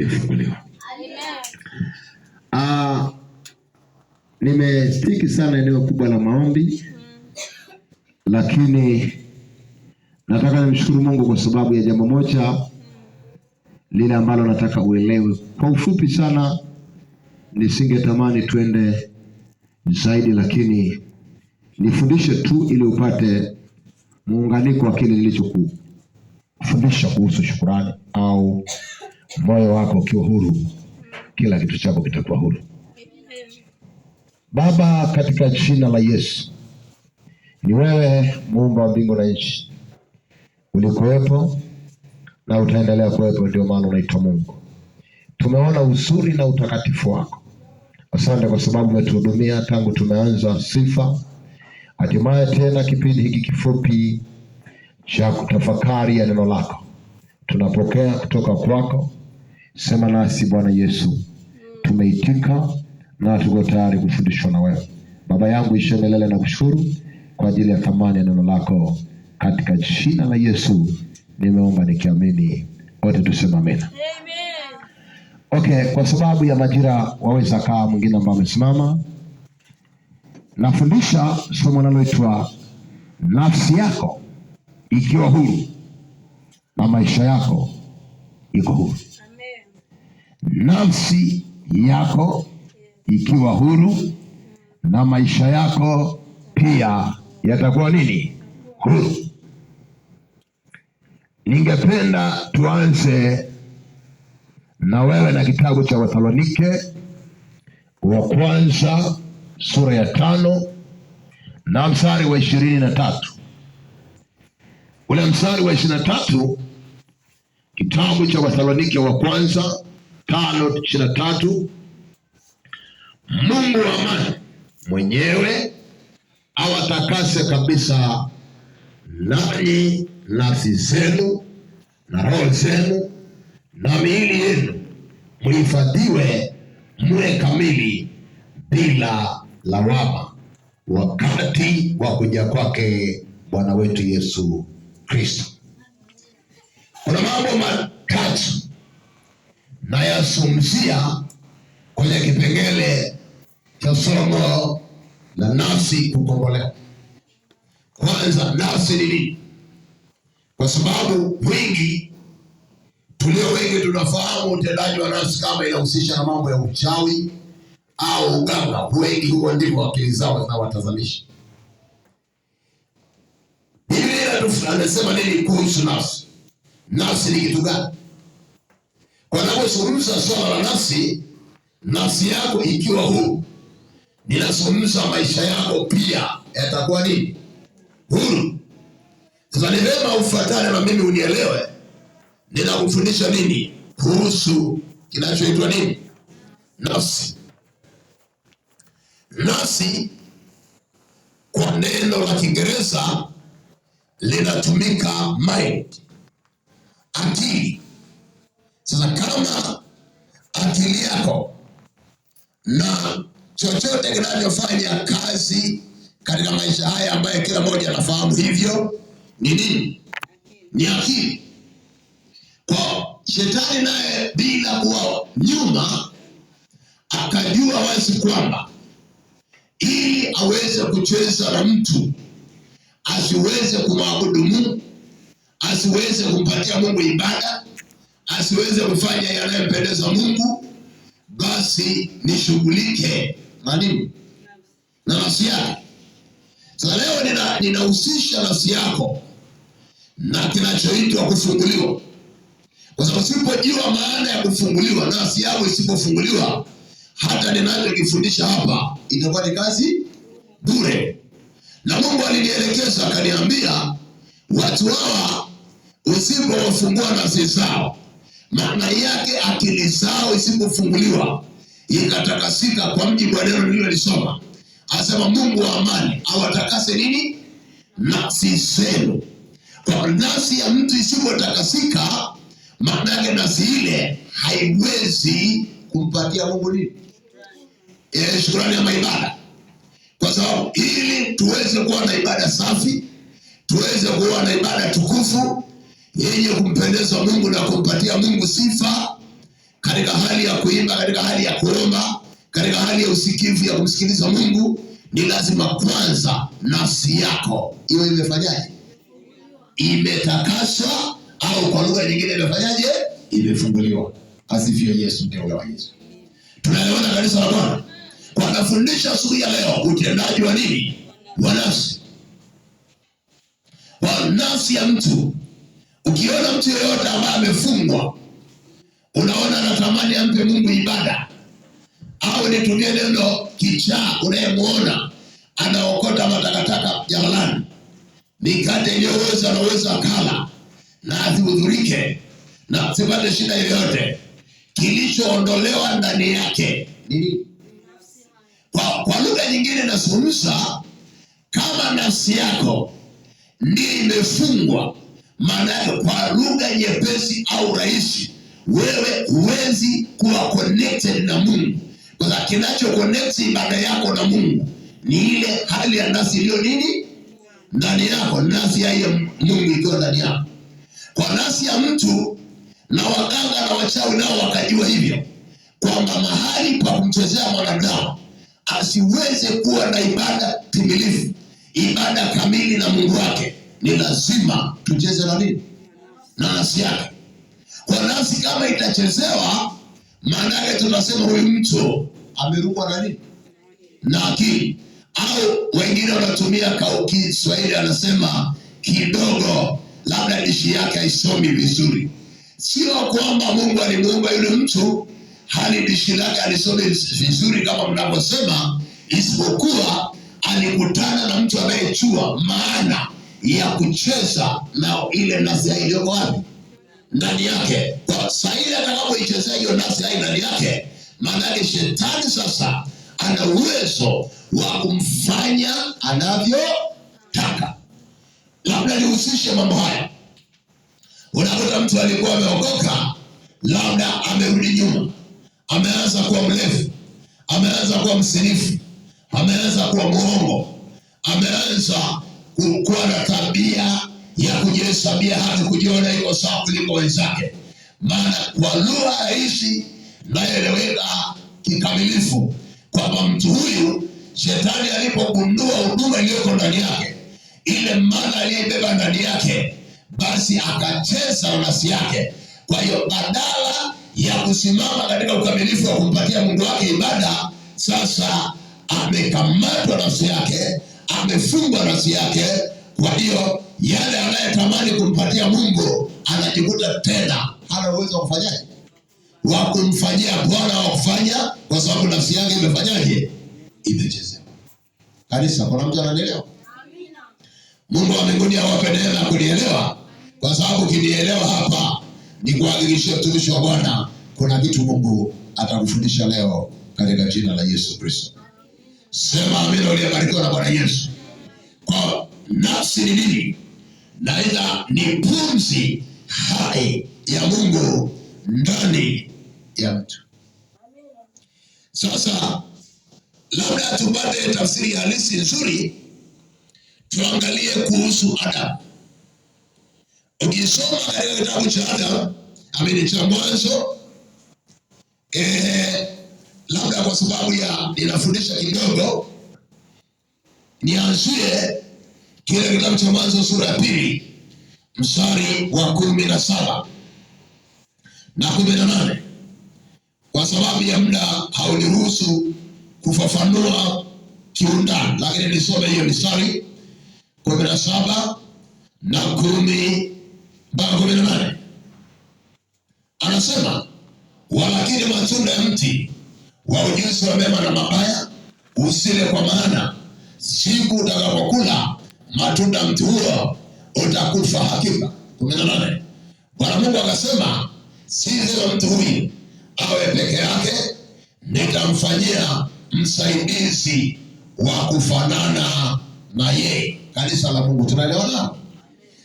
ifunguliwa. Nimestiki sana eneo kubwa la maombi, lakini nataka nimshukuru Mungu kwa sababu ya jambo moja lile ambalo nataka uelewe. Kwa ufupi sana, nisingetamani twende zaidi, lakini nifundishe tu ili upate muunganiko wa kile nilichokufundisha kuhusu shukrani, au moyo wako ukiwa huru, kila kitu chako kitakuwa huru. Baba, katika jina la Yesu, ni wewe muumba wa mbingu na nchi. Ulikuwepo na utaendelea kuwepo, ndio maana unaitwa Mungu. Tumeona uzuri na utakatifu wako. Asante kwa sababu umetuhudumia tangu tumeanza sifa, hatimaye tena kipindi hiki kifupi cha kutafakari ya neno lako tunapokea kutoka kwako. Sema nasi Bwana Yesu, tumeitika na tuko tayari kufundishwa na wewe. Baba yangu ishe milele na kushukuru kwa ajili ya thamani ya neno lako, katika jina la Yesu nimeomba nikiamini, wote tuseme amen. Okay, kwa sababu ya majira waweza kaa mwingine ambao amesimama. Nafundisha somo linaloitwa nafsi yako ikiwa huru na maisha yako iko huru. Amen. Nafsi yako ikiwa huru na maisha yako pia yatakuwa nini? Huru. Ningependa tuanze na wewe na kitabu cha Wathesalonike wa kwanza sura ya 5 na mstari wa 23. Ule mstari wa 23, kitabu cha Wathesalonike wa kwanza 5:23. Mungu wa amani mwenyewe awatakase kabisa, nanyi nafsi zenu na roho zenu na miili yenu muhifadhiwe muwe kamili bila lawama, wakati wa kuja kwake Bwana wetu Yesu Kristo. Kuna mambo matatu nayazungumzia kwenye kipengele cha somo la nafsi kukombolewa. Kwanza, nafsi ni nini? Kwa sababu wengi tunafahamu utendaji wa nafsi kama inahusisha na mambo ya uchawi au uganga. Wengi huo ndivyo akili zao zinawatazamisha. Biblia anasema nini kuhusu nafsi? Nafsi ni kitu gani? Kwa ninapozungumza swala la nafsi, nafsi yako ikiwa huru, ninazungumza maisha yako pia yatakuwa nini? Huru. Sasa ni vema ufuatane na mimi unielewe ninakufundisha nini kuhusu kinachoitwa nini? Nafsi. Nafsi kwa neno la Kiingereza linatumika mind, akili. Sasa kama akili yako na chochote kinachofanya kazi katika maisha haya ambayo kila mmoja anafahamu hivyo ni nini? Ni akili. Kwa shetani naye bila kuwa nyuma akajua wazi kwamba ili aweze kucheza na mtu, asiweze kumwabudu Mungu, asiweze kumpatia Mungu ibada, asiweze kufanya yanayempendeza Mungu, basi nishughulike na nini? Na nafsi yake. Sasa leo ninahusisha nafsi yako na kinachoitwa kufunguliwa. Kwa sababu usipojua maana ya kufunguliwa, nafsi yako isipofunguliwa, hata ninachokifundisha hapa itakuwa ni kazi bure. Na Mungu alinielekeza akaniambia, watu hawa usipowafungua nafsi zao, maana yake akili zao isipofunguliwa ikatakasika kwa mjibu wa neno nililolisoma, asema Mungu wa amani awatakase nini? Nafsi zenu. Kwa nafsi ya mtu isipotakasika, maana yake nafsi ile haiwezi kumpatia Mungu nini? Shukrani ama ibada. Kwa sababu ili tuweze kuwa na ibada safi, tuweze kuwa na ibada tukufu yenye kumpendeza Mungu na kumpatia Mungu sifa, katika hali ya kuimba, katika hali ya kuomba, katika hali ya usikivu ya kumsikiliza Mungu, ni lazima kwanza nafsi yako iwe imefanyaje? Imetakaswa, au kwa lugha nyingine imefanyaje? Imefunguliwa. Asifiwe Yesu, mteule wa Yesu. Tunaelewana kanisa la Bwana? Kwa nafundisha asubuhi ya leo utendaji wa nini? Wa nafsi. Kwa nafsi ya mtu. Ukiona mtu yeyote ambaye amefungwa, unaona anatamani ampe Mungu ibada, au nitumie neno kichaa, unayemuona anaokota matakataka jalalani, mikate iliyoweza anaweza akala na asihudhurike na asipate shida yoyote, kilichoondolewa ndani yake nini? Kwa lugha nyingine nazungumza, kama nafsi yako ndiyo imefungwa, maana yake kwa lugha nyepesi au rahisi, wewe huwezi kuwa connected na Mungu. Kwa sababu kinacho connect ibada yako na Mungu ni ile hali ya nafsi iliyo nini? Ndani yako, nafsi ya Mungu ikiwa ndani yako. Kwa nafsi ya mtu, na waganga na wachawi nao wakajua hivyo, kwamba mahali pa kumchezea mwanadamu asiweze kuwa na ibada timilifu, ibada kamili na Mungu wake, ni lazima tucheze na nini? Na nafsi yake. Kwa nafsi kama itachezewa, maana yake tunasema huyu mtu amerukwa na nini? Na akili. Au wengine wanatumia Kiswahili anasema kidogo, labda dishi yake haisomi vizuri. Sio kwamba Mungu alimuumba yule mtu hali dishi lake alisome vizuri kama mnavyosema, isipokuwa alikutana na mtu anayechua maana ya kucheza na ile nafsi iliyoko wapi? Ndani yake. Kwa saili atakapoichezea hiyo nafsi ndani yake, maana yake shetani sasa ana uwezo wa kumfanya anavyotaka. Labda nihusishe mambo haya. Unakuta mtu alikuwa ameokoka, labda amerudi nyuma, ameanza kuwa mlevi, ameanza kuwa msinifu, ameanza kuwa muongo, ameanza kuwa na tabia ya kujihesabia hata kujiona yuko sawa kuliko wenzake. Maana kwa lugha rahisi nayoeleweka kikamilifu, kwamba mtu huyu shetani alipogundua huduma iliyoko ndani yake, ile maana aliyebeba ndani yake, basi akacheza nafsi yake. Kwa hiyo badala ya kusimama katika ukamilifu wa kumpatia Mungu wake ibada, sasa amekamatwa nafsi yake, amefungwa nafsi yake. Kwa hiyo yale anayetamani kumpatia Mungu anajikuta tena hana uwezo wa kufanyaje? Wa kumfanyia Bwana wa kufanya, kwa sababu nafsi yake imefanyaje? Imechezewa. Kanisa, kuna mtu ananielewa? Amina. Mungu wa mbinguni awape neema kunielewa, kwa sababu kinielewa hapa ni kuhakikishia mtumishi wa Bwana kuna kitu Mungu atakufundisha leo katika jina la Yesu Kristo. Sema amina uliyebarikiwa na Bwana Yesu. Kwa nafsi ni nini? Na ni pumzi hai ya Mungu ndani ya mtu. Sasa labda tupate tafsiri halisi nzuri, tuangalie kuhusu Adamu. Ukisoma katika kitabu cha Adamu, cha Mwanzo, labda kwa sababu ya ninafundisha kidogo, nianzie kile kitabu cha Mwanzo sura ya 2 mstari wa 17 na 18. Kwa sababu ya muda hauniruhusu kufafanua kiundani, lakini nisome hiyo mstari 17 na 10 mpaka 18. Anasema, walakini matunda ya mti wa ujuzi wa mema na mabaya usile, kwa maana siku utakapokula matunda mti huo utakufa hakika. 18. Bwana Mungu akasema, si vema mtu huyu awe peke yake, nitamfanyia msaidizi wa kufanana na yeye. Kanisa la Mungu, tunaelewana?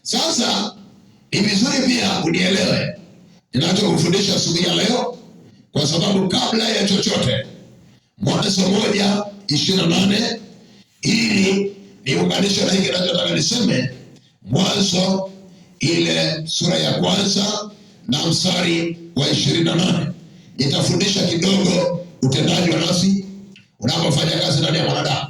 Sasa ni vizuri pia unielewe ninachokufundisha asubuhi ya leo, kwa sababu kabla ya chochote, Mwanzo 1:28, ili niunganishe na hiki ninachotaka niseme. Mwanzo ile sura ya 1 na mstari wa 28 nitafundisha kidogo utendaji wa nafsi unapofanya kazi ndani ya mwanadamu.